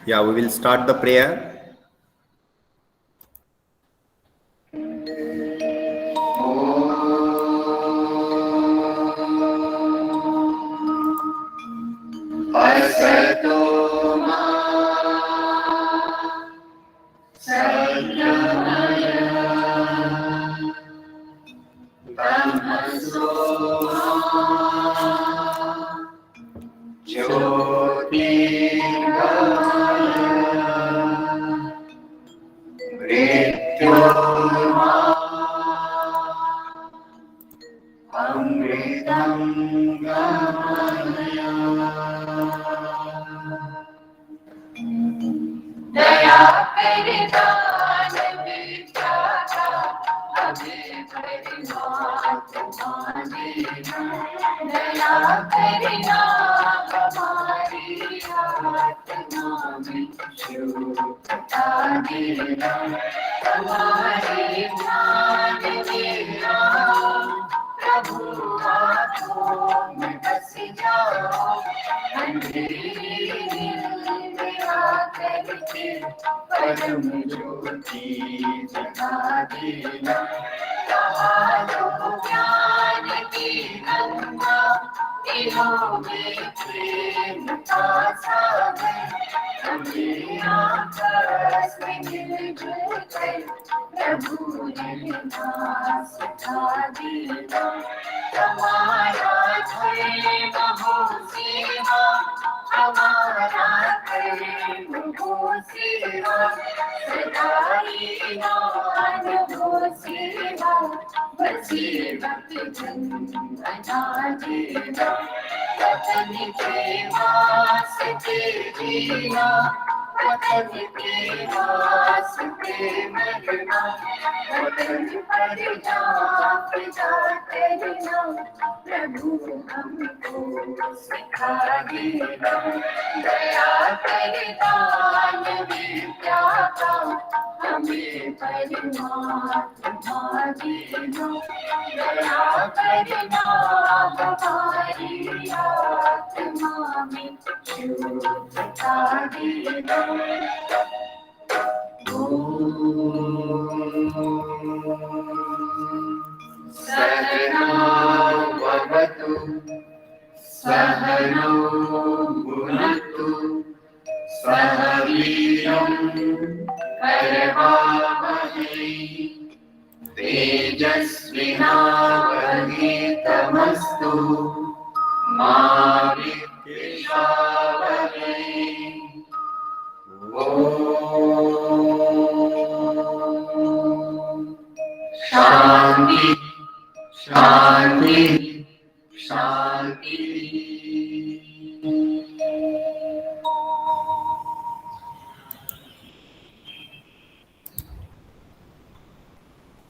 Yeah, we will start the prayer.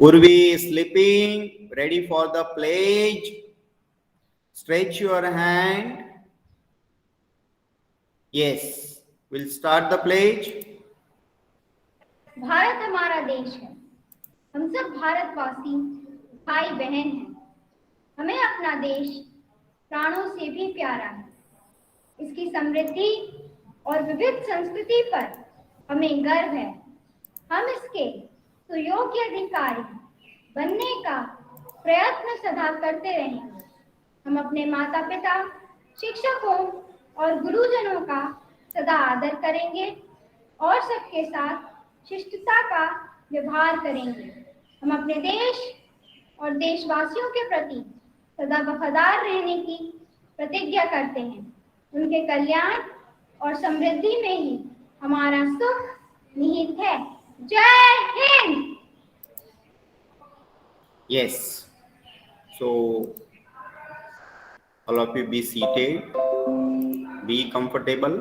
Urvi is sleeping, ready for the pledge. Stretch your hand. Yes, we'll start the pledge. Bharat हमारा देश है। हम सब भारतवासी भाई बहन हैं। हमें अपना देश प्राणों से भी प्यारा है। इसकी समृद्धि और विविध संस्कृति पर हमें गर्व है। हम इसके सुयोग्य अधिकारी बनने का प्रयत्न सदा करते रहेंगे। हम अपने माता पिता, शिक्षकों और गुरुजनों का सदा आदर करेंगे और सबके साथ शिष्टता का व्यवहार करेंगे। हम अपने देश और देशवासियों के प्रति सदा वफादार रहने की प्रतिज्ञा करते हैं। उनके कल्याण और समृद्धि में ही हमारा सुख निहित है। जय Hind. Yes. So all of you be seated. Be comfortable.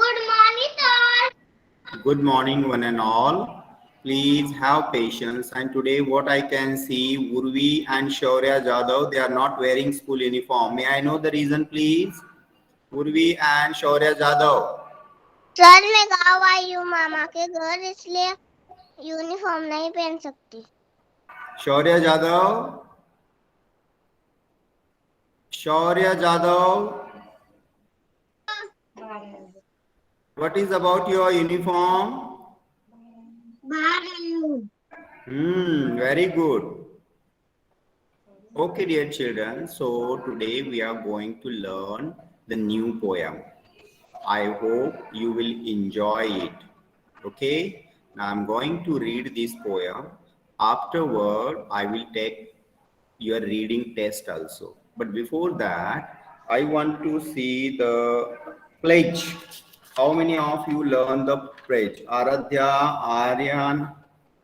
Good morning, all. Good morning, one and all. Please have patience. And today, what I can see, Urvi and Shaurya Jadhav, they are not wearing school uniform. May I know the reason, please? Urvi and Shaurya Jadhav. Sir मैं गाँव आई हूँ मामा के घर, इसलिए uniform नहीं पहन सकती। Shaurya Jadhav. Shaurya Jadhav. What is about your uniform? Very good. Okay, dear children. So today we are going to learn the new poem. I hope you will enjoy it. Okay. Now I'm going to read this poem. Afterward, I will take your reading test also. But before that, I want to see the pledge. How many of you learn the pledge? Aradhya, Aryan,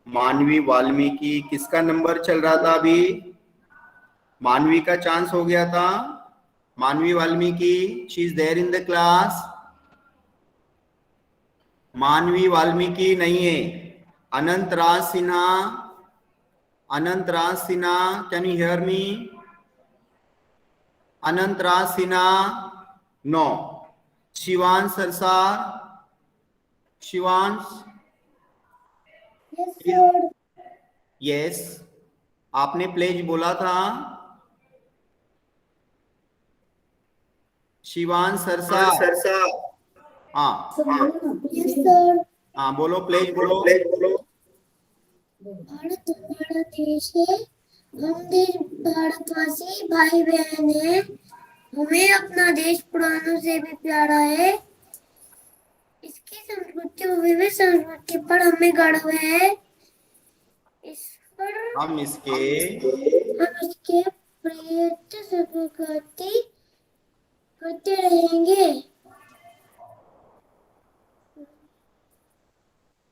मानवी, वाल्मीकि, किसका number चल रहा था अभी? मानवी का chance हो गया था. Manvi Valmiki, she is there in the class. Manvi Valmiki नहीं है. Anant Raj Sinha, Anant Raj Sinha, can you hear me? Anant Raj Sinha, no. Shivansh Sarsar, Shivansh, yes. आपने प्लेज बोला था. शिवांश सरसार, हाँ हाँ, बोलो प्लेज बोलो. भारत हमारा देश है, हम देश भारतवासी भाई बहन है, हमें अपना देश पुरानों से भी प्यारा है, इसकी संस्कृति और विविध संस्कृति पर हमें गर्व है, इस पर हम इसके प्रयत्न संस्कृति करते रहेंगे.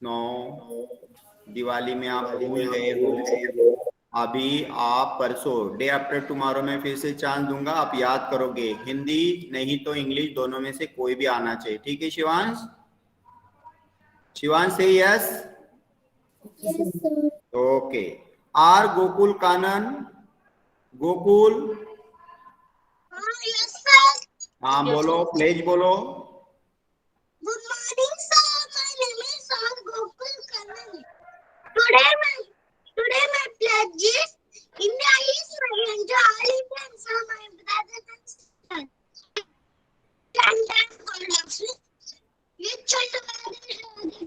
नो, दिवाली में आप भूल गए हो. अभी आप परसों, डे आफ्टर टुमारो में फिर से चांस दूंगा, आप याद करोगे. हिंदी नहीं तो इंग्लिश, दोनों में से कोई भी आना चाहिए. ठीक है शिवांश? शिवांश से यस. ओके. आर गोकुल कानन, गोकुल, हाँ बोलो, प्लेज बोलो. Good morning, sir. My name is Sir Gokul Kannan. Today my pledge is India is my country. All Indians are my brothers and sisters. And God loves me. Which the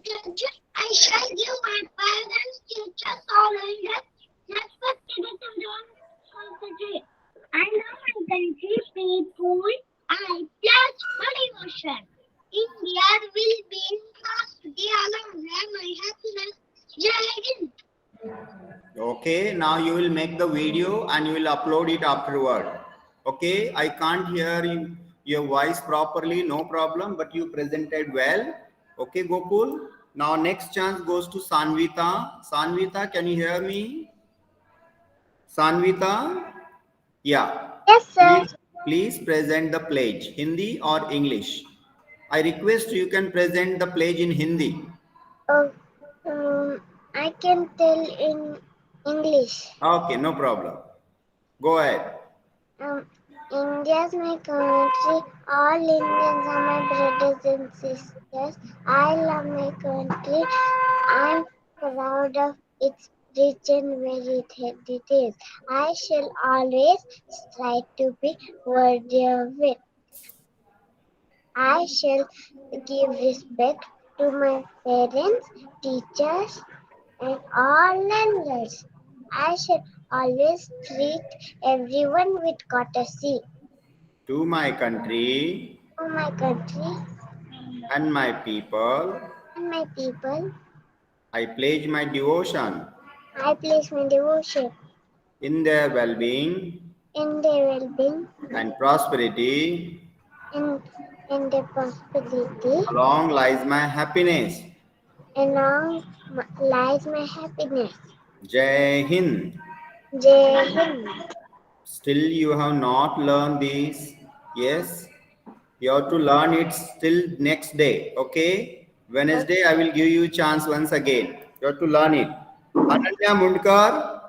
pledge I shall give my parents, teachers, all Indians, respect to the country. I love my country, people. I pledge my devotion. India will be in prosperity, along with my happiness. Jai Hind. Okay, now you will make the video and you will upload it afterward. Okay, I can't hear your voice properly, no problem, but you presented well. Okay, Gokul. Now next chance goes to Sanvita. Sanvita, can you hear me? Sanvita? Yeah. Yes, sir. Please present the pledge, Hindi or English. I request you can present the pledge in Hindi. I can tell in English. Okay, no problem. Go ahead. India is my country. All Indians are my brothers and sisters. I love my country. I'm proud of its rich and varied heritage. I shall always strive to be worthy of it. I shall give respect to my parents, teachers, and all learners. I shall always treat everyone with courtesy. To my country To my country and my people, and my people, I pledge my devotion I place my devotion in their well-being in their well-being and prosperity. in their prosperity. Along lies my happiness. Along lies my happiness. Jai Hind. Jai Hind. Still you have not learned this. Yes, you have to learn it still next day. Okay, Wednesday I will give you chance once again. You have to learn it. Ananya Mundkar.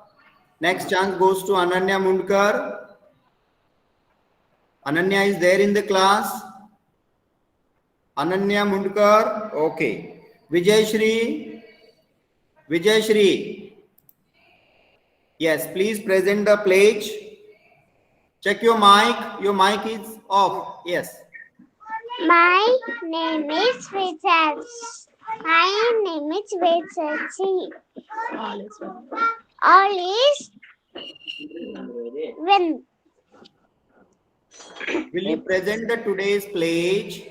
Next chance goes to Ananya Mundkar. Ananya is there in the class. Ananya Mundkar. Okay. Vijay Shri. Vijay Shri. Yes, please present the pledge. Check your mic. Your mic is off. Yes. My name is Vijay. My name is Vijay. All is when. Will you present the today's pledge?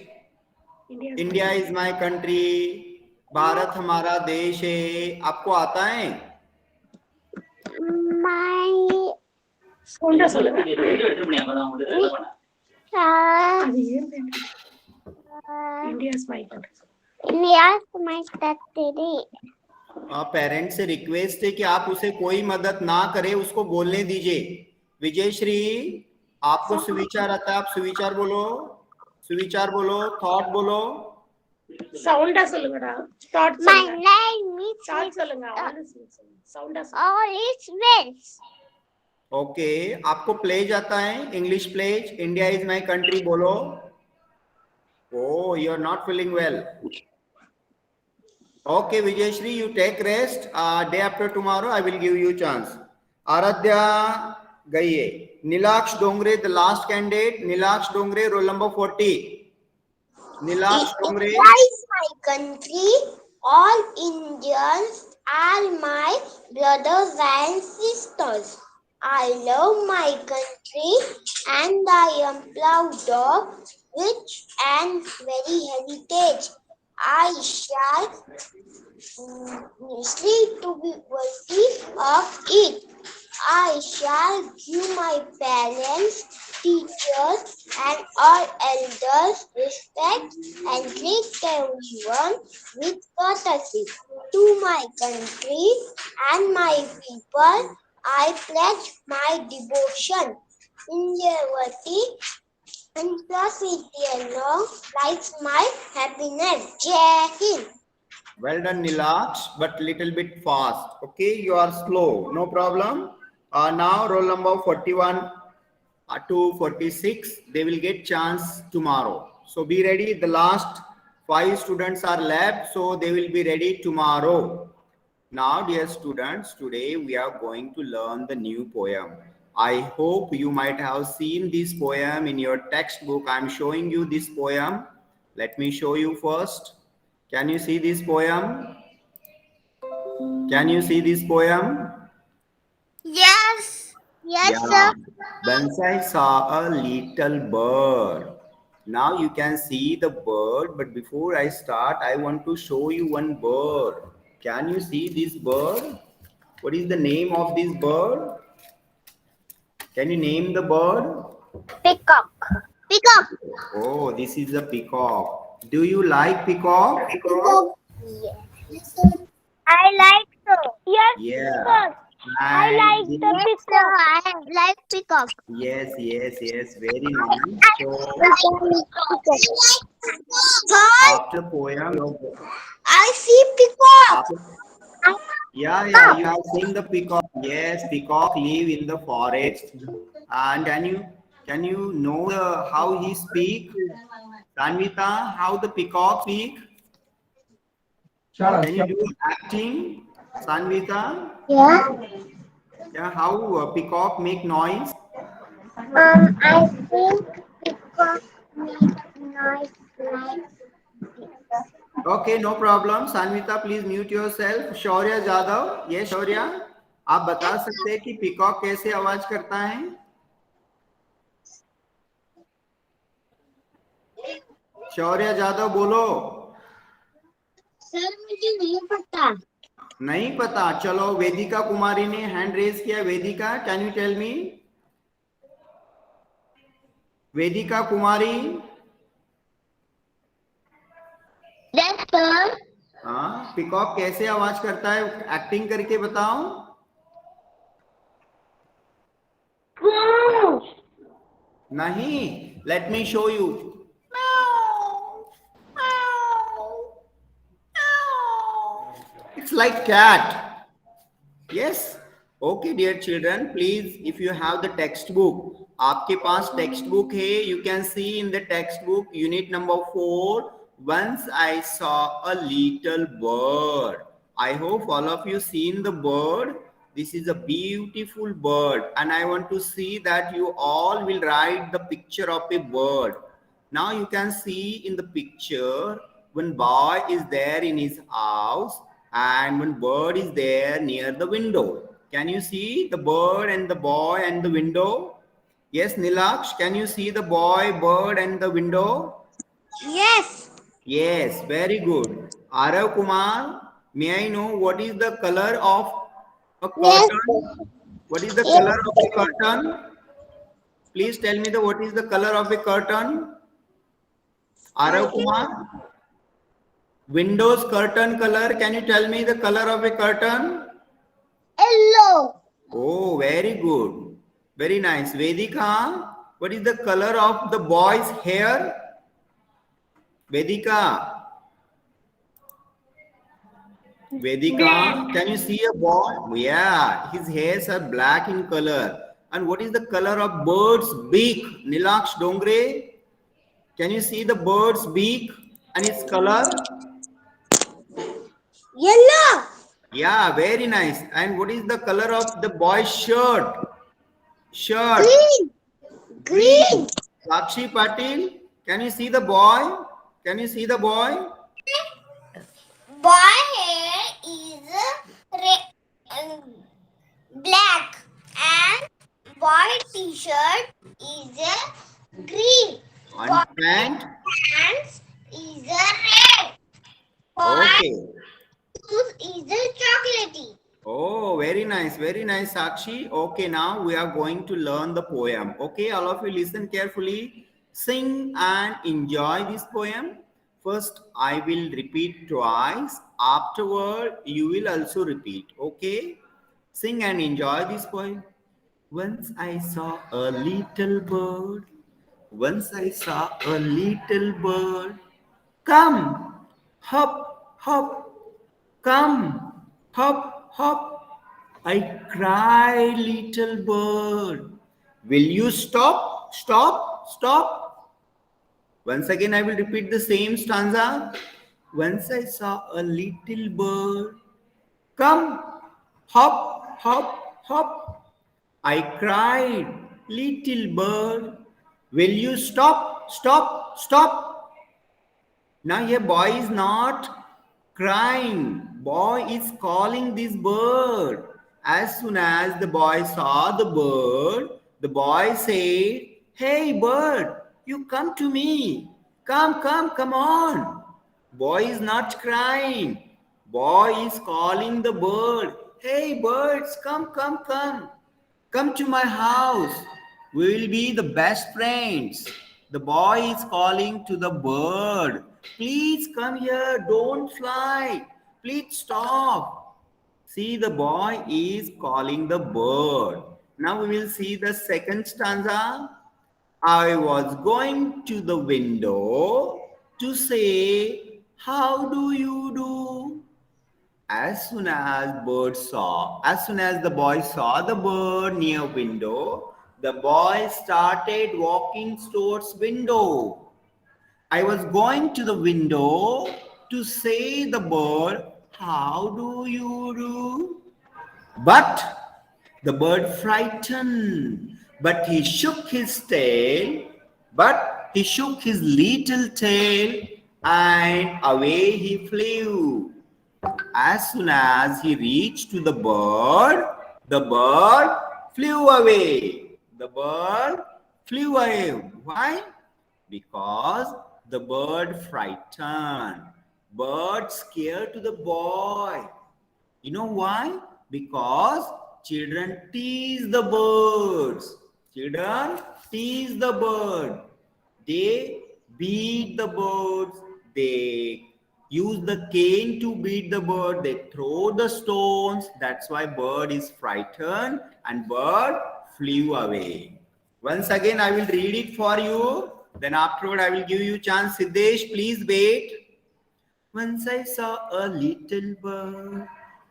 India is my country, Bharat हमारा देश है. आपको आता है? My India's my country. India's my country. Parents से request है कि आप उसे कोई मदद ना करे, उसको बोलने दीजिए. विजय श्री, आपको सुविचार आता है, आप सुविचार बोलो, सुविचार बोलो, थॉट बोलो. Sound சொல்லுங்கடா. Start My சொல்லுங்க. name is Start சொல்லுங்க. Sound all is well. Okay, आपको प्लेज आता है? English pledge, India is my country बोलो. Oh, you are not feeling well. Okay, Vijayashri, you take rest. Day after tomorrow, I will give you chance. Aradhya gayi hai. Nilaksh Dongre, the last candidate. Nilaksh Dongre, roll number 40. Nilaksh Dongre. India is my country. All Indians are my brothers and sisters. I love my country and I am proud of rich and very heritage. I shall sleep to be worthy of it. I shall give my parents, teachers, and all elders respect and treat everyone with courtesy. To my country and my people, I pledge my devotion. Indravati and prosperity along life's my happiness. Jai Hind. Well done, Nilaksh, but little bit fast. Okay, you are slow. No problem. Now roll number 41 to 46. They will get chance tomorrow. So be ready. The last 5 students are left, so they will be ready tomorrow. Now, dear students, today we are going to learn the new poem. I hope you might have seen this poem in your textbook. I am showing you this poem. Let me show you first. Can you see this poem? Can you see this poem? Yes. Yes, sir. Once I saw a little bird. Now you can see the bird, but before I start, I want to show you one bird. Can you see this bird? What is the name of this bird? Can you name the bird? Peacock. Peacock. Oh, this is a peacock. Do you like peacock? Peacock. Yes. I like so. Yes. Yeah. Sir. I like And the peacock. I like peacock. yes, very nice. So after poem, I see peacock. yeah, you have seen the peacock. Yes, peacock live in the forest. And can you know how he speak? Tanvita, how the peacock speak? Can you do acting, Tanvita? Yeah. Yeah, how peacock make noise? I think peacock make noise like this. Okay, no problem. Sanvita, please mute yourself. शौर्य जादव, ये शौर्य, आप बता सकते हैं कि peacock कैसे आवाज करता है? शौर्य जादव बोलो. सर मुझे नहीं पता. नहीं पता. चलो, वेदिका कुमारी ने हैंड रेज किया. Vedika, can you tell me? Vedika Kumari. Yes, sir. हाँ, पीकॉक कैसे आवाज करता है? एक्टिंग करके बताओ. नहीं, let me show you. It's like cat. Yes. Okay, dear children, please, if you have the textbook, आपके पास textbook है, you can see in the textbook, unit number 4, once I saw a little bird. I hope all of you seen the bird. This is a beautiful bird, and I want to see that you all will write the picture of a bird. Now you can see in the picture, one boy is there in his house and one bird is there near the window. Can you see the bird and the boy and the window? Yes, Nilaksh, can you see the boy, bird and the window? Yes. Yes, very good. Arav Kumar, may I know what is the color of a Yes. curtain? What is the Yes. color of a curtain? Please tell me what is the color of a curtain? Arav Kumar, Windows curtain color. Can you tell me the color of a curtain? Yellow. Oh, very good. Very nice. Vedika, what is the color of the boy's hair? Vedika. Vedika, can you see a boy? Yeah, his hairs are black in color. And what is the color of bird's beak? Nilaksh Dongre, can you see the bird's beak and its color? Yellow. Yeah, very nice. And what is the color of the boy's shirt? Shirt. Green. Green. Sakshi Patil, can you see the boy? Can you see the boy? Boy hair is black and boy t-shirt is green. And pant? Pants is red. Boy Okay. shoes is chocolatey. Oh, very nice, Sakshi. Okay, now we are going to learn the poem. Okay, all of you listen carefully. Sing and enjoy this poem. First, I will repeat twice. Afterward, you will also repeat. Okay? Sing and enjoy this poem. Once I saw a little bird. Once I saw a little bird. Come, hop, hop, come, hop, hop. I cried, little bird. Will you stop, stop, stop? Once again, I will repeat the same stanza. Once I saw a little bird. Come, hop, hop, hop. I cried, little bird. Will you stop, stop, stop? Now here boy is not crying. Boy is calling this bird. As soon as the boy saw the bird, the boy said, "Hey bird, you come to me. Come, come, come on." Boy is not crying. Boy is calling the bird. "Hey birds, come, come, come. Come to my house. We will be the best friends." The boy is calling to the bird. "Please come here. Don't fly. Please stop." See, the boy is calling the bird. Now we will see the second stanza. I was going to the window to say, "How do you do?" As soon as the boy saw the bird near window, the boy started walking towards window. I was going to the window to say the bird, "How do you do?" But the bird frightened, but he shook his little tail, and away he flew. As soon as he reached to the bird flew away. The bird flew away. Why? Because the bird frightened. Bird scared to the boy. You know why? Because children tease the birds. Children tease the bird. They beat the birds. They use the cane to beat the bird. They throw the stones. That's why bird is frightened and bird flew away. Once again, I will read it for you. Then afterward, I will give you chance. Siddesh, please wait. Once I saw a little bird.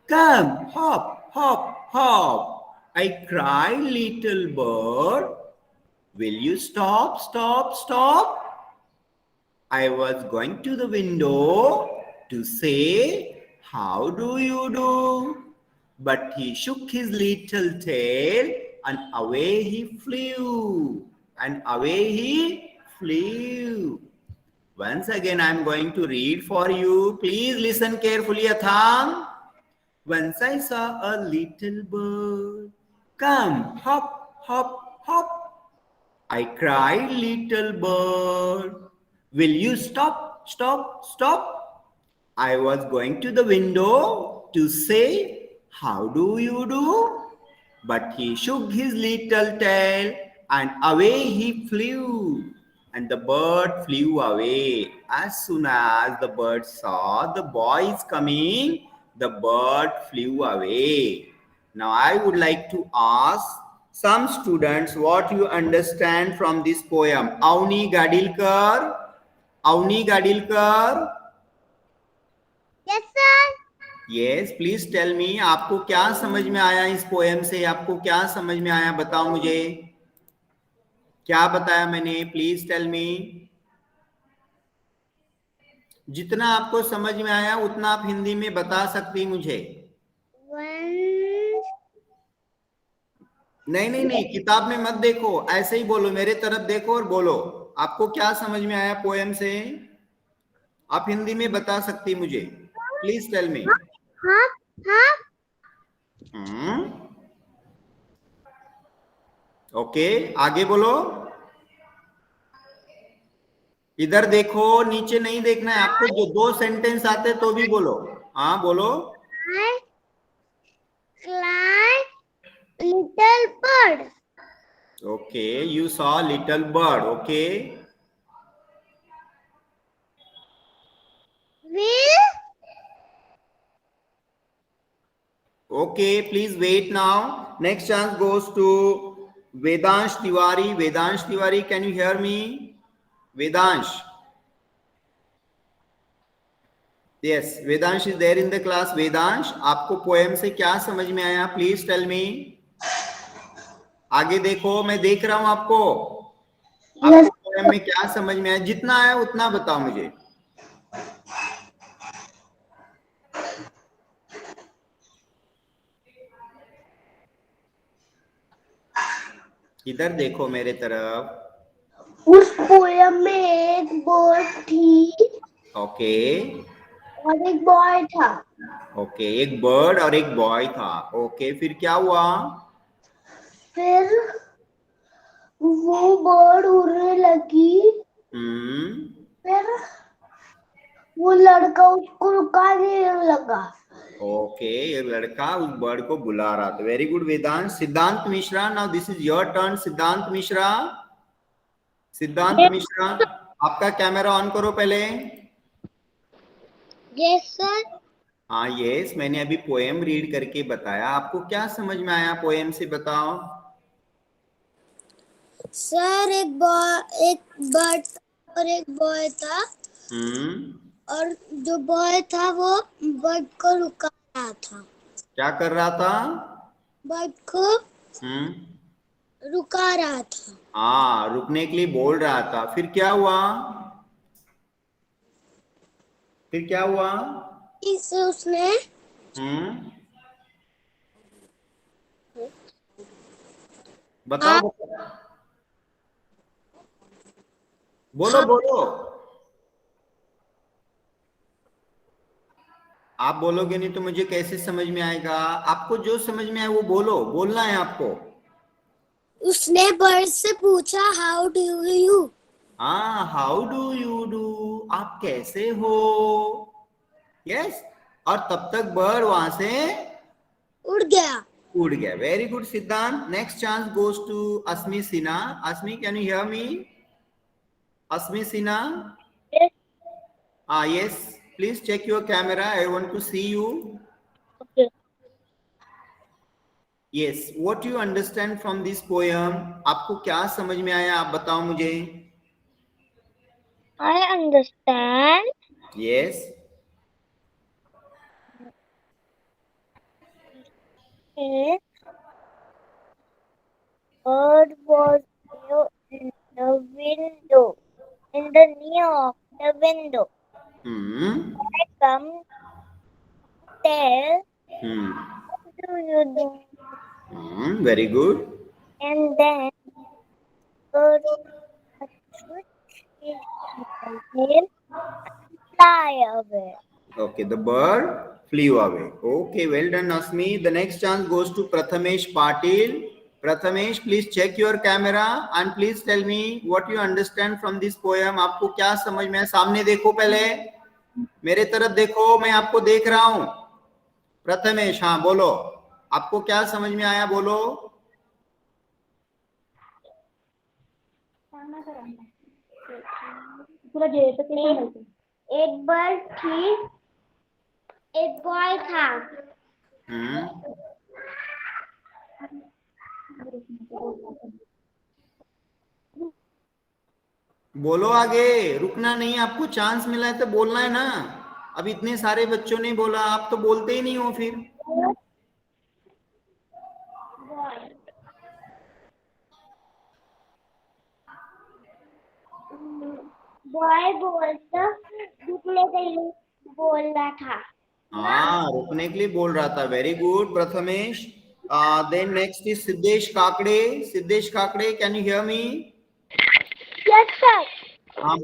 Come, hop, hop, hop. I cried, little bird. Will you stop, stop, stop? I was going to the window to say, "How do you do?" But he shook his little tail and away he flew. And away he flew. Once again, I'm going to read for you. Please listen carefully, Atham. Once I saw a little bird come hop, hop, hop. I cried, little bird, will you stop, stop, stop? I was going to the window to say, how do you do? But he shook his little tail and away he flew. And the bird flew away. As soon as the bird saw the boy is coming, the bird flew away. Now I would like to ask some students what you understand from this poem. Avni Gadilkar. Avni Gadilkar. Yes, sir. Yes please tell me, आपको क्या समझ में आया इस poem से? आपको क्या समझ में आया, बताओ मुझे, क्या बताया मैंने? Please tell me. जितना आपको समझ में आया उतना आप हिंदी में बता सकती मुझे। नहीं, किताब में मत देखो, ऐसे ही बोलो, मेरे तरफ देखो और बोलो। आपको क्या समझ में आया पोएम से? आप हिंदी में बता सकती मुझे, प्लीज टेल मी। हाँ हाँ। ओके, आगे बोलो। इधर देखो, नीचे नहीं देखना है आपको। जो 2 सेंटेंस आते तो भी बोलो। हाँ बोलो। Little bird. Okay, you saw little bird. Okay, Will. okay, please wait now. Next chance goes to Vedansh Tiwari. Vedansh Tiwari, can you hear me? Vedansh. Yes, Vedansh is there in the class. Vedansh, आपको poem से क्या समझ में आया? Please tell me. आगे देखो, मैं देख रहा हूं आपको। आपको पोएम में क्या समझ में आया? जितना आया उतना बताओ मुझे। इधर देखो मेरे तरफ। उस पोयम में एक बर्ड थी ओके, और एक बॉय था। ओके, एक बर्ड और एक बॉय था। ओके, फिर क्या हुआ? फिर वो बर्ड उड़ने लगी। फिर वो लड़का उसको रुकाने लगा। ओके, ये लड़का उस बर्ड को बुला रहा था। वेरी गुड वेदांत। सिद्धांत Mishra, now this is your turn. सिद्धांत मिश्रा, सिद्धांत मिश्रा, आपका कैमरा ऑन करो पहले। Yes sir. हाँ यस, मैंने अभी पोएम रीड करके बताया। आपको क्या समझ में आया पोएम से, बताओ। सर एक बर्ड और एक बॉय था। और जो बॉय था वो बर्ड को रुका रहा था। क्या कर रहा था? बर्ड को रुका रहा था। हाँ, रुकने के लिए बोल रहा था। फिर क्या हुआ? फिर क्या हुआ? इससे उसने बताओ, बोलो बोलो। आप बोलोगे नहीं तो मुझे कैसे समझ में आएगा? आपको जो समझ में आए वो बोलो, बोलना है आपको। उसने बर्ड से पूछा हाउ डू यू। हाँ, हाउ डू यू डू, आप कैसे हो? यस, और तब तक बर्ड वहां से उड़ गया। उड़ गया। Very good Siddhant. Next chance goes to Asmi Sinha. Asmi, can you hear me? Asmi Sinha. Yes, please check your camera. I want to see you. Okay. Yes, what you understand from this poem? आपको क्या समझ में आया, आप बताओ मुझे। I understand. Yes. Bird was near in the window, in the near of the window. I come tell, what do you do? Very good. And then bird switch Fly away. Okay, the bird flew away. Okay, well done, Asmi. The next chance goes to Prathamesh Patil. Prathamesh, please check your camera and please tell me what you understand from this poem. आपको क्या समझ में है? सामने देखो पहले, मेरे तरफ देखो, मैं आपको देख रहा हूं. प्रथमेश, हाँ बोलो, आपको क्या समझ में आया, बोलो. एक बर्ड थी, एक बॉय था. बोलो आगे, रुकना नहीं. आपको चांस मिला है तो बोलना है ना. अब इतने सारे बच्चों ने बोला, आप तो बोलते ही नहीं हो फिर. बॉय बोलता रुकने के लिए बोल रहा था. हाँ, रुकने के लिए बोल रहा था. Very good Prathamesh. Then next is Siddhesh Kakade. Siddhesh Kakade, can you hear me? Yes sir. हाँ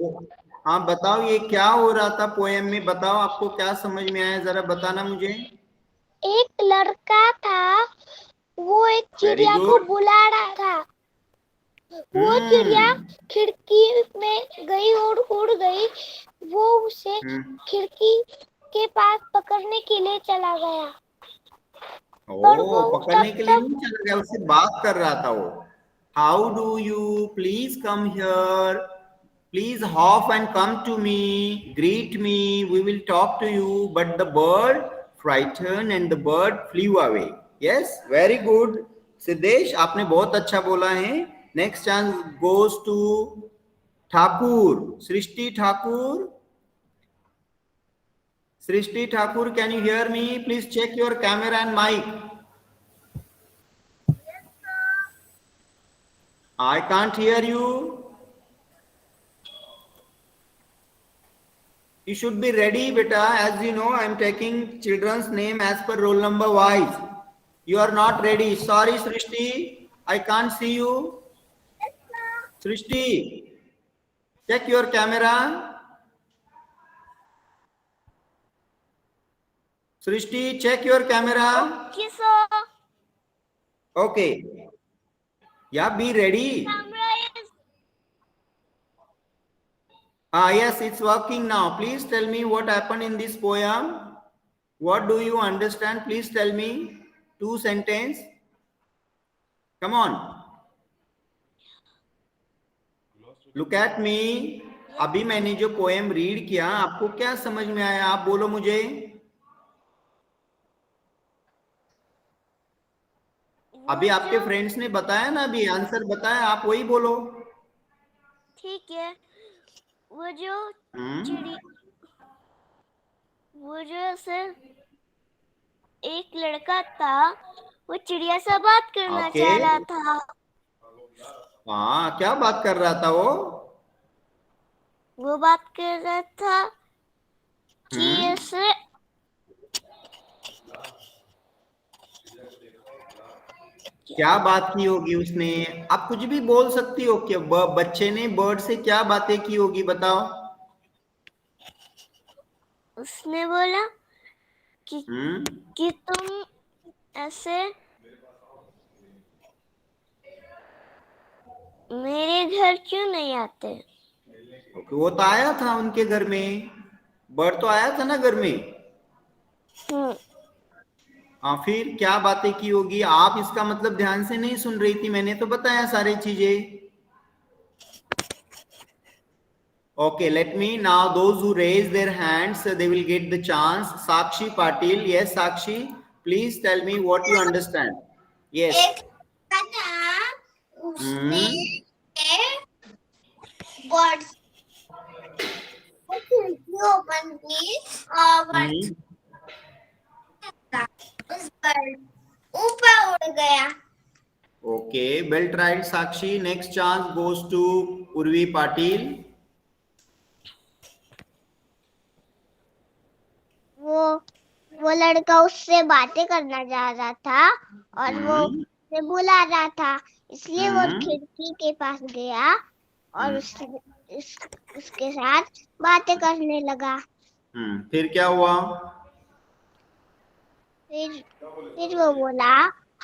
हाँ, बताओ ये क्या हो रहा था पोएम में. बताओ आपको क्या समझ में आया, जरा बताना मुझे. एक लड़का था, वो एक चिड़िया को बुला रहा था. वो चिड़िया खिड़की में गई और उड़ गई. वो उसे खिड़की के पास पकड़ने के लिए चला गया. पकड़ने के लिए नहीं चला गया, उससे बात कर रहा था वो. How do you, please come here, please hop and come to me, greet me, we will talk to you. But the bird frighten and the bird flew away. Yes, very good Siddhesh, आपने बहुत अच्छा बोला है. Next chance goes to Thakur, Srishti Thakur. Srishti Thakur, can you hear me? Please check your camera and mic. Yes, sir. I can't hear you. You should be ready, beta. As you know, I am taking children's name as per roll number wise. You are not ready. Sorry, Srishti. I can't see you. Yes, sir. Srishti, check your camera. Srishti, check your camera. Okay, sir. Okay. Yeah, be ready. Camera is. Yes, it's working now. Please tell me what happened in this poem. What do you understand? Please tell me. 2 sentences. Come on. Look at me. अभी मैंने जो poem read किया, आपको क्या समझ में आया, आप बोलो मुझे. अभी आपके फ्रेंड्स ने बताया ना, अभी आंसर बताया, आप वही बोलो. ठीक है. वो जो ऐसे एक लड़का था, वो चिड़िया से बात करना चाह रहा था. हाँ, क्या बात कर रहा था वो बात कर रहा था कि ऐसे क्या बात की होगी उसने. आप कुछ भी बोल सकती हो. क्या बच्चे ने बर्ड से क्या बातें की होगी, बताओ. उसने बोला कि तुम ऐसे मेरे घर क्यों नहीं आते. वो तो आया था उनके घर में, बर्ड तो आया था ना घर में. हाँ, फिर क्या बातें की होगी. आप इसका मतलब ध्यान से नहीं सुन रही थी, मैंने तो बताया सारी चीजें. Okay, let me now, those who raise their hands, they will get the chance. Sakshi Patil, yes, Sakshi, please tell me what you understand. Yes. एक था, उसने बर्ड खिड़की ओपन की और उस बर्ड ऊपर उड़ गया. Okay, well tried, Sakshi. Next chance goes to Urvi Patil. वो लड़का उससे बातें करना चाह रहा था और वो उसे बुला रहा था, इसलिए वो खिड़की के पास गया और उससे उसके साथ बातें करने लगा। फिर क्या हुआ? फिर वो बोला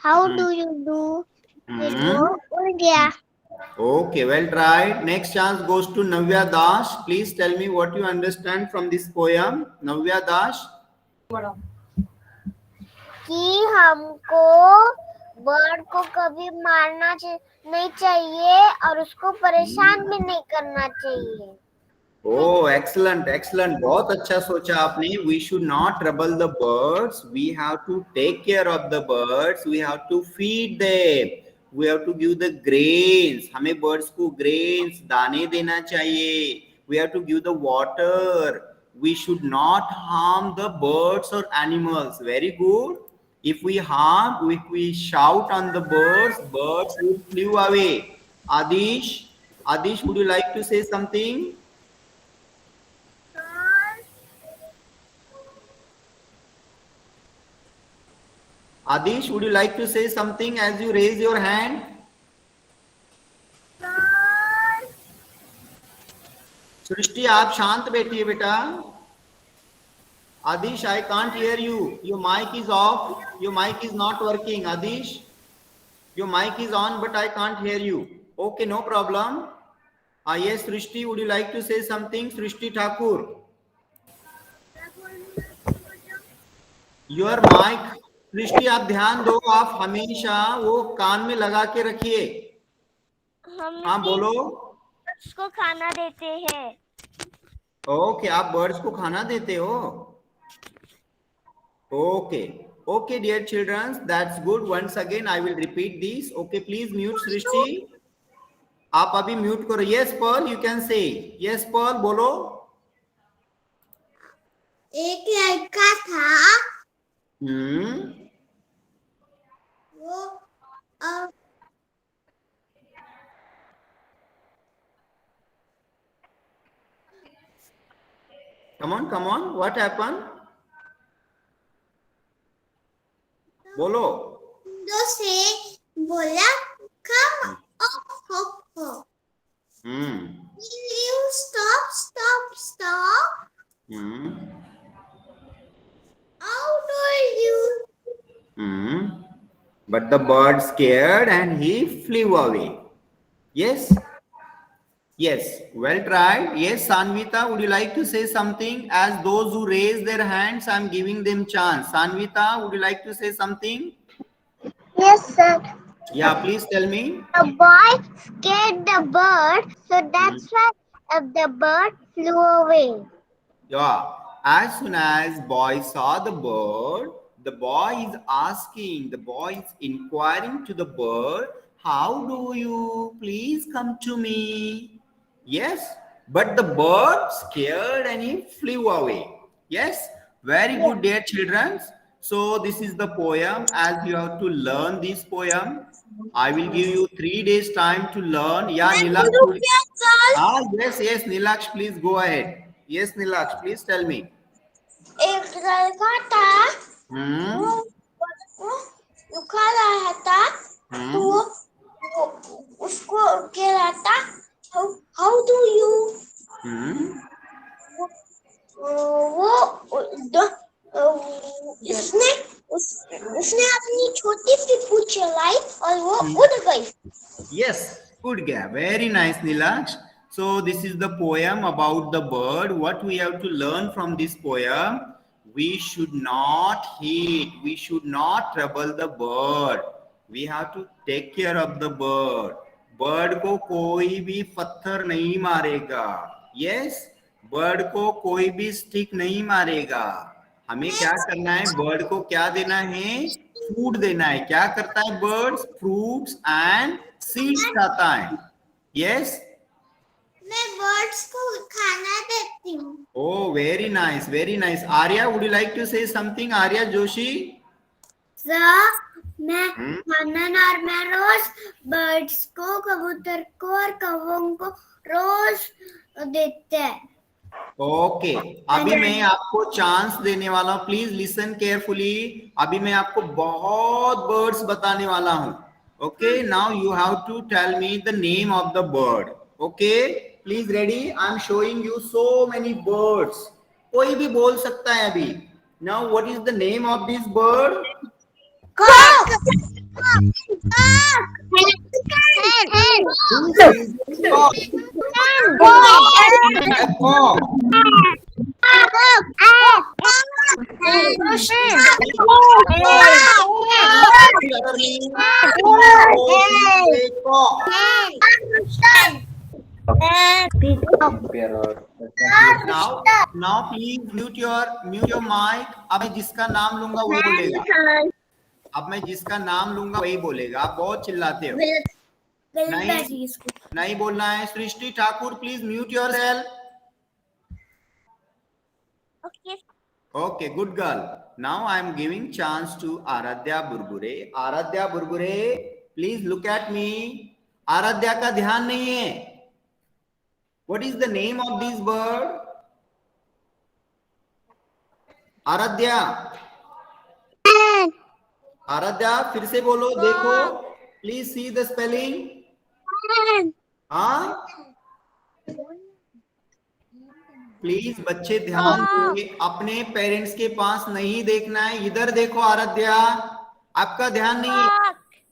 हाउ डू यू डू, फिर वो उड़ गया। Okay, well tried. Next chance goes to Navya Dash. Please tell me what you understand from this poem. Navya Dash. कि हमको बर्ड को कभी मारना नहीं चाहिए और उसको परेशान भी नहीं करना चाहिए। Oh, excellent, excellent. बहुत अच्छा सोचा आपने. We should not trouble the birds. We have to take care of the birds. We have to feed them. We have to give the grains. हमें birds को grains दाने देना चाहिए. We have to give the water. We should not harm the birds or animals. Very good. If we harm, if we shout on the birds, birds will fly away. Adish, would you like to say something? Adish, would you like to say something as you raise your hand? सृष्टि आप शांत बैठिए बेटा. Adish, I can't hear you. Your mic is off. Your mic is not working. Adish, your mic is on, but I can't hear you. Okay, no problem. Yes, Srishti, would you like to say something? Srishti Thakur. Your mic. सृष्टि आप ध्यान दो, आप हमेशा वो कान में लगा के रखिए. हाँ बोलो. उसको खाना देते हैं. ओके, आप बर्ड्स को खाना देते हो. Okay dear childrens, that's good. Once again I will repeat this. Okay, please mute Srishti. आप अभी म्यूट करो. Yes Pearl, you can say. Yes Pearl, बोलो. एक लड़का था. वो come on, what happened? बोलो. से बोला come up. Will you stop? How do you? But the bird scared and he flew away. Yes, well tried. Yes, Sanvita, would you like to say something? As those who raise their hands, I'm giving them chance. Sanvita, would you like to say something? Yes, sir. Yeah, please tell me. The boy scared the bird, so that's why the bird flew away. Yeah, as soon as boy saw the bird, the boy is inquiring to the bird, how do you please come to me? Yes, but the bird scared and he flew away. Yes, very good, dear children. So this is the poem. As you have to learn this poem, I will give you 3 days time to learn. Yeah, Nilaksh. Yes, Nilaksh, please go ahead. Yes, Nilaksh, please tell me. एक लड़का था. वो रुका रहा था. तो उसको कह रहा था how do you? उसने अपनी छोटी सी पूंछ चलाई और वो उड़ गई. Yes, good guy. Very nice, Nilaksh. So this is the poem about the bird. What we have to learn from this poem? We should not hit. We should not trouble the bird. We have to take care of the bird. Bird को कोई भी पत्थर नहीं मारेगा. Yes, bird को कोई भी stick नहीं मारेगा. हमें क्या करना है? बर्ड को क्या देना है? फूड देना है. क्या करता है बर्ड्स? फ्रूट्स एंड सीड्स खाता है. यस, मैं बर्ड्स को खाना देती हूँ. Oh, very nice, very nice. Arya, would you like to say something? Arya Joshi. Sir, मैं और मैं रोज बर्ड्स को, कबूतर को और कौवों को रोज देते हैं. ओके, अभी मैं आपको चांस देने वाला हूँ. Please listen carefully. अभी मैं आपको बहुत बर्ड्स बताने वाला हूँ. Okay, now you have to tell me the name of the bird. Okay, Please ready. I'm showing you so many birds. कोई भी बोल सकता है अभी. Now what is the name of this bird? Cock. This is a cock. A cock. A cock. Now please mute your mic. अब मैं जिसका नाम लूंगा वो बोलेगा. अब मैं जिसका नाम लूंगा वही बोलेगा. आप बहुत चिल्लाते हो. नहीं बोलना है. Srishti Thakur, please mute yourself. Okay, good girl. Now I am giving chance to Aradhya Burbure. Aradhya Burbure, please look at me. Aradhya का ध्यान नहीं है. What is the name of this bird? Aradhya. Aradhya, फिर से बोलो. देखो. Please see the spelling. हाँ. Please बच्चे ध्यान दें. अपने पेरेंट्स के पास नहीं देखना है. इधर देखो आराध्या. आपका ध्यान नहीं है.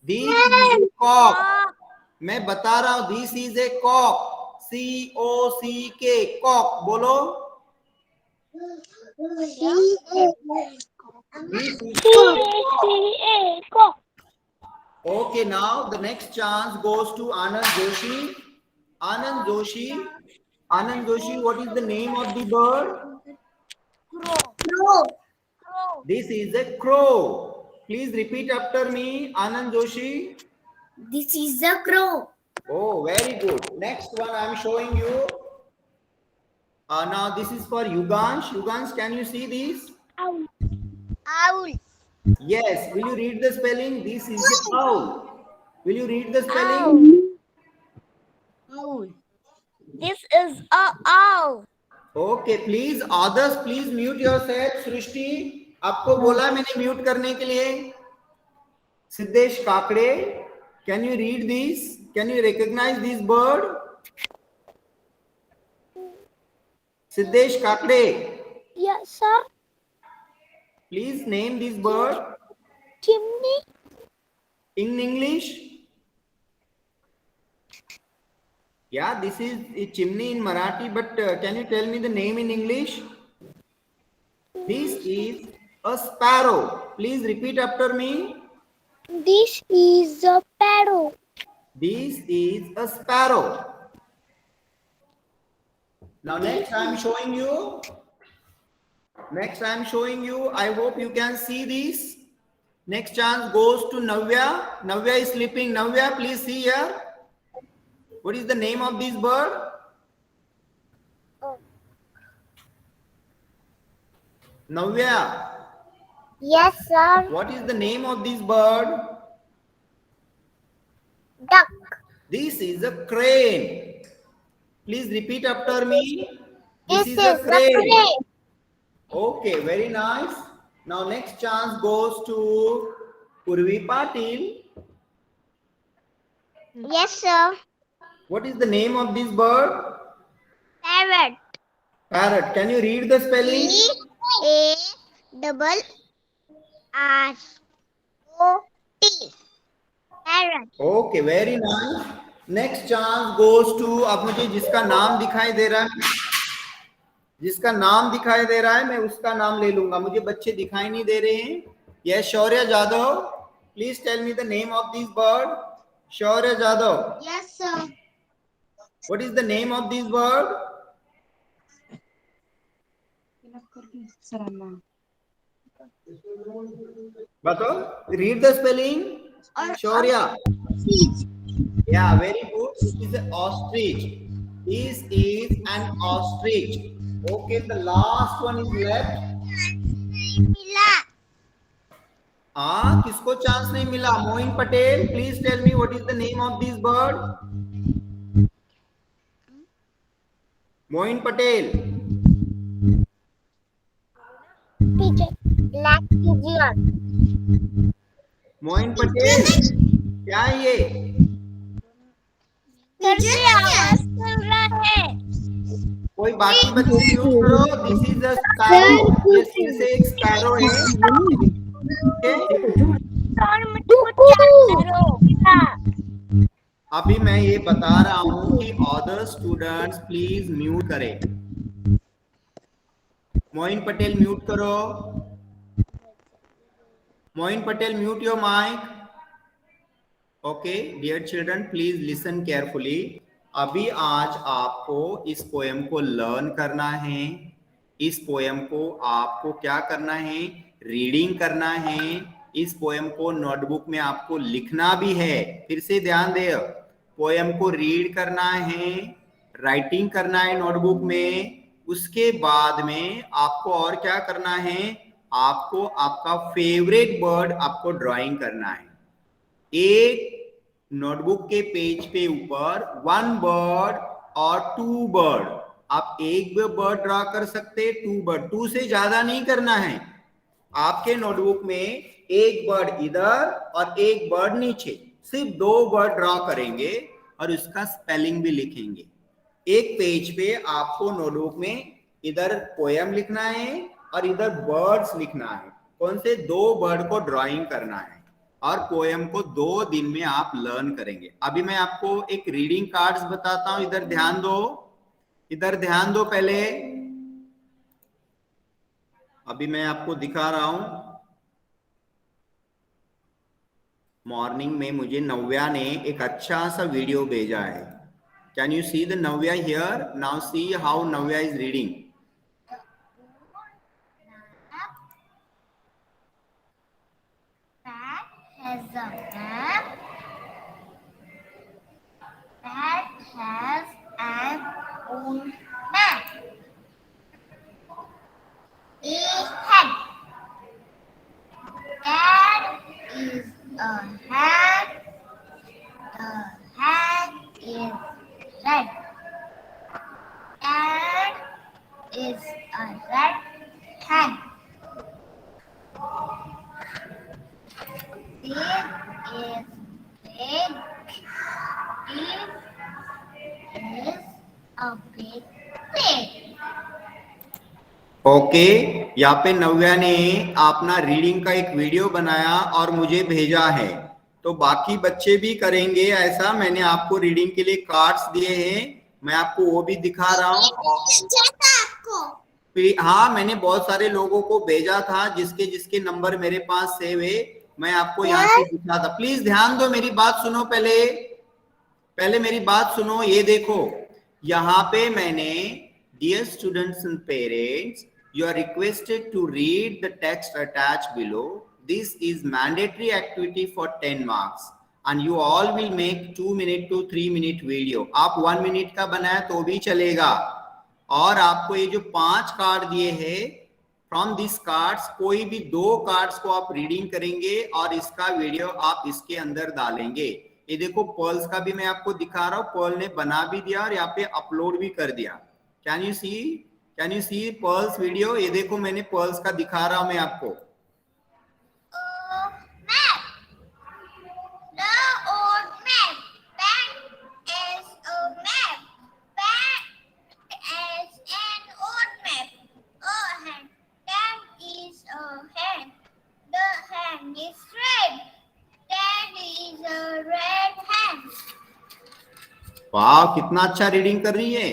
This is cock. मैं बता रहा हूं. This is a cock. COCK. Cock बोलो. Okay, now the next chance goes to Anand Joshi. Anand Joshi. Anand Joshi, what is the name of the bird? Crow. This is a crow. Please repeat after me, Anand Joshi. This is a crow. Oh, very good. Next one I am showing you. Now this is for Yugansh. Yugansh, can you see this? Owl. Yes. Will you read the spelling? This is a owl. Will you read the spelling? Owl. This is a owl. Okay, please others, please mute yourself. सृष्टि, आपको बोला मैंने mute करने के लिए. Siddhesh Kakade, can you read this? Can you recognize this bird? Siddhesh Kakade. Yes, sir. Please name this bird Chimney. in English. Yeah, this is a chimney in Marathi, but can you tell me the name in English? This is a sparrow. Please repeat after me. This is a sparrow. This is a sparrow. Now next I am showing you. I hope you can see this. Next chance goes to Navya. Navya is sleeping. Navya, please see here. What is the name of this bird? Navya. Yes, sir. What is the name of this bird? Duck. This is a crane. Please repeat after me. This is a crane. Okay, very nice. Now next chance goes to Purvi Patil. Yes, sir. What is the name of this bird? Parrot. Parrot. Can you read the spelling? Parrot. Parrot. Okay, very nice. Next chance goes to, अब मुझे जिसका नाम दिखाई दे रहा है मैं उसका नाम ले लूंगा. मुझे बच्चे दिखाई नहीं दे रहे हैं. Yes, Shaurya Jadhav. Please tell me the name of this bird. Shaurya Jadhav. Yes, sir. What is the name of this bird? बताओ. Read the spelling. Shaurya. Yeah, very good. This is an ostrich. This is an ostrich. Okay, the last one is left. किसको chance नहीं मिला? Moin Patel, please tell me what is the name of this bird? Moin Patel. Black pigeon. Moin Patel, क्या है ये? Pigeon. चल रहा है। कोई बाकी बच्चे म्यूट करो। दिस इज अ स्पैरो, ये फिर से एक स्पैरो है। Okay? और मुझको क्या अभी मैं ये बता रहा हूं कि अदर स्टूडेंट्स प्लीज म्यूट करें। मोइन पटेल म्यूट करो। Moin Patel mute your mic. Okay dear children please listen carefully. अभी आज आपको इस पोएम को लर्न करना है। इस पोएम को आपको क्या करना है, रीडिंग करना है। इस पोएम को नोटबुक में आपको लिखना भी है। फिर से ध्यान दे, पोएम को रीड करना है, राइटिंग करना है नोटबुक में। उसके बाद में आपको और क्या करना है, आपको आपका फेवरेट बर्ड आपको ड्राइंग करना है। एक नोटबुक के पेज पे ऊपर 1 बर्ड और 2 बर्ड, आप एक बर्ड ड्रा कर सकते, 2 बर्ड, 2 से ज्यादा नहीं करना है। आपके नोटबुक में एक बर्ड इधर और एक बर्ड नीचे, सिर्फ 2 बर्ड ड्रा करेंगे और उसका स्पेलिंग भी लिखेंगे। एक पेज पे आपको नोटबुक में इधर पोएम लिखना है और इधर बर्ड्स लिखना है। कौन से 2 बर्ड को ड्राइंग करना है और पोएम को 2 दिन में आप लर्न करेंगे। अभी मैं आपको एक रीडिंग कार्ड्स बताता हूं, इधर ध्यान दो, इधर ध्यान दो पहले। अभी मैं आपको दिखा रहा हूं। मॉर्निंग में मुझे नव्या ने एक अच्छा सा वीडियो भेजा है। Can you see the Navya here? Now see how Navya is reading. has a map that has an old map. A hat. Cat is a hat. The hat is red. Cat is a red hat. Pig is big. Pig is a big pig. Okay यहाँ पे नव्या ने अपना reading का एक video बनाया और मुझे भेजा है। तो बाकी बच्चे भी करेंगे ऐसा। मैंने आपको रीडिंग के लिए कार्ड्स दिए हैं, मैं आपको वो भी दिखा रहा हूँ। हाँ मैंने बहुत सारे लोगों को भेजा था, जिसके जिसके नंबर मेरे पास सेव है, मैं आपको यहाँ से दिखा था। प्लीज ध्यान दो, मेरी बात सुनो, पहले मेरी बात सुनो। ये देखो यहाँ पे मैंने dear students and parents, you are requested to read the text attached below. This is mandatory activity for 10 marks and you all will make 2 minute to 3 minute video. आप 1 minute का बनाया तो भी चलेगा। और आपको ये जो 5 कार्ड दिए हैं, फ्रॉम दिस कार्ड्स कोई भी 2 कार्ड्स को आप रीडिंग करेंगे और इसका वीडियो आप इसके अंदर डालेंगे। ये देखो पर्ल्स का भी मैं आपको दिखा रहा हूँ, पर्ल ने बना भी दिया और यहाँ पे अपलोड भी कर दिया। Can you see pearls video? ये देखो मैंने पर्ल्स का दिखा रहा हूं मैं आपको। Map. The old map. Pen is a map. Pen is an old map. A hand. Pen is a hand. The hand is red. Pen is a red hand. वाह कितना अच्छा रीडिंग कर रही है।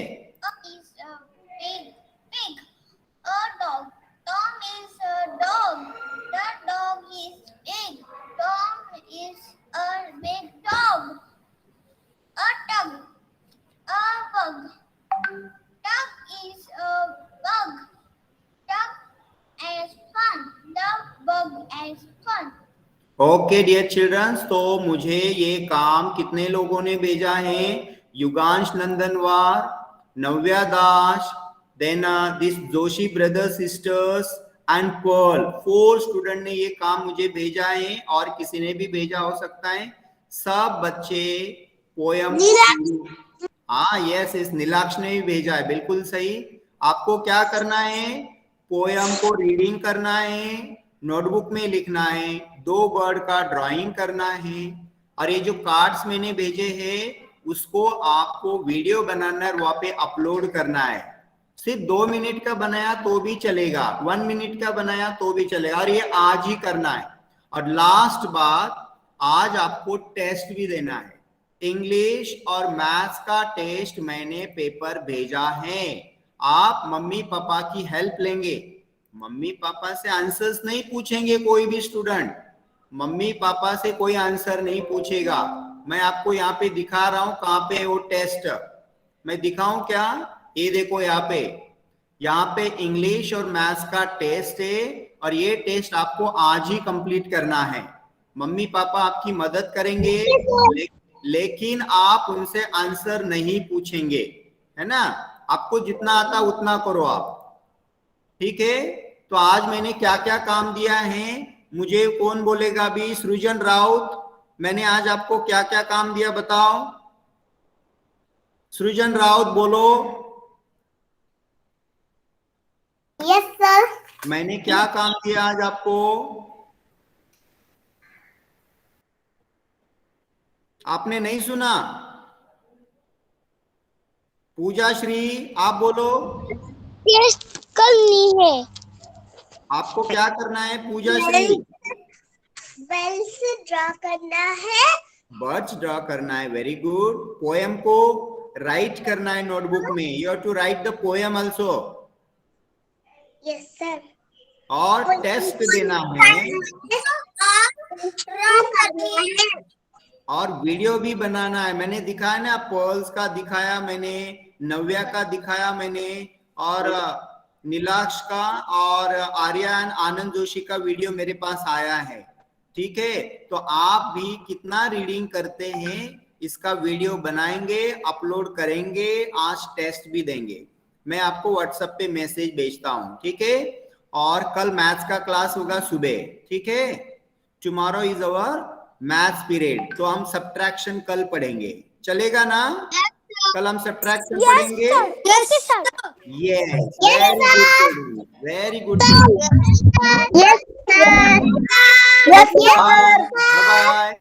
ओके डियर चिल्ड्रंस, तो मुझे ये काम कितने लोगों ने भेजा है? Yugansh Nandanwar, Navya Das, then this Joshi brother sisters and Pearl, 4 student ने ये काम मुझे भेजा है और किसी ने भी भेजा हो सकता है। सब बच्चे पोयम, हाँ यस इस नीलाक्ष ने भी भेजा है, बिल्कुल सही। आपको क्या करना है? पोयम को रीडिंग करना है, नोटबुक में लिखना है, 2 वर्ड का ड्राइंग करना है और ये जो कार्ड्स मैंने भेजे हैं उसको आपको वीडियो बनाना है और वहां पे अपलोड करना है। सिर्फ 2 मिनट का बनाया तो भी चलेगा, 1 मिनट का बनाया तो भी चलेगा, और ये आज ही करना है। और लास्ट बात, आज आपको टेस्ट भी देना है। इंग्लिश और मैथ्स का टेस्ट मैंने पेपर भेजा है। आप मम्मी पापा की हेल्प लेंगे। मम्मी पापा से आंसर्स नहीं पूछेंगे कोई भी स्टूडेंट, मम्मी पापा से कोई आंसर नहीं पूछेगा। मैं आपको यहाँ पे दिखा रहा हूं कहाँ पे है वो टेस्ट। मैं दिखाऊं क्या? ये देखो यहाँ पे इंग्लिश और मैथ्स का टेस्ट है, और ये टेस्ट आपको आज ही कंप्लीट करना है। मम्मी पापा आपकी मदद करेंगे, लेकिन आप उनसे आंसर नहीं पूछेंगे, है ना? आपको जितना आता उतना करो आप, ठीक है? तो आज मैंने क्या क्या काम दिया है, मुझे कौन बोलेगा अभी? सृजन राउत, मैंने आज आपको क्या क्या काम दिया बताओ। सृजन राउत बोलो। Yes sir. मैंने क्या काम दिया आज आपको? आपने नहीं सुना? पूजा श्री आप बोलो। टेस्ट करनी है। आपको क्या करना है पूजा श्री? बेल्स ड्रा करना है। बर्ड्स ड्रॉ करना है, वेरी गुड। पोएम को राइट करना है नोटबुक में, you have to write the poem also. Yes sir. और टेस्ट देना है, ड्रा करना है। और वीडियो भी बनाना है। मैंने दिखाया ना, पर्ल्स का दिखाया मैंने, नव्या का दिखाया मैंने, और नीलाक्ष का और आर्यन आनंद जोशी का वीडियो मेरे पास आया है, ठीक है? तो आप भी कितना रीडिंग करते हैं इसका वीडियो बनाएंगे, अपलोड करेंगे, आज टेस्ट भी देंगे। मैं आपको व्हाट्सएप पे मैसेज भेजता हूं, ठीक है? और कल मैथ्स का क्लास होगा सुबह, ठीक है? Tomorrow is our maths period, तो हम सब्ट्रैक्शन कल पढ़ेंगे, चलेगा ना? कल हम सब्ट्रैक्शन पढ़ेंगे। Yes sir. Yes, very good. Yes sir. Bye bye.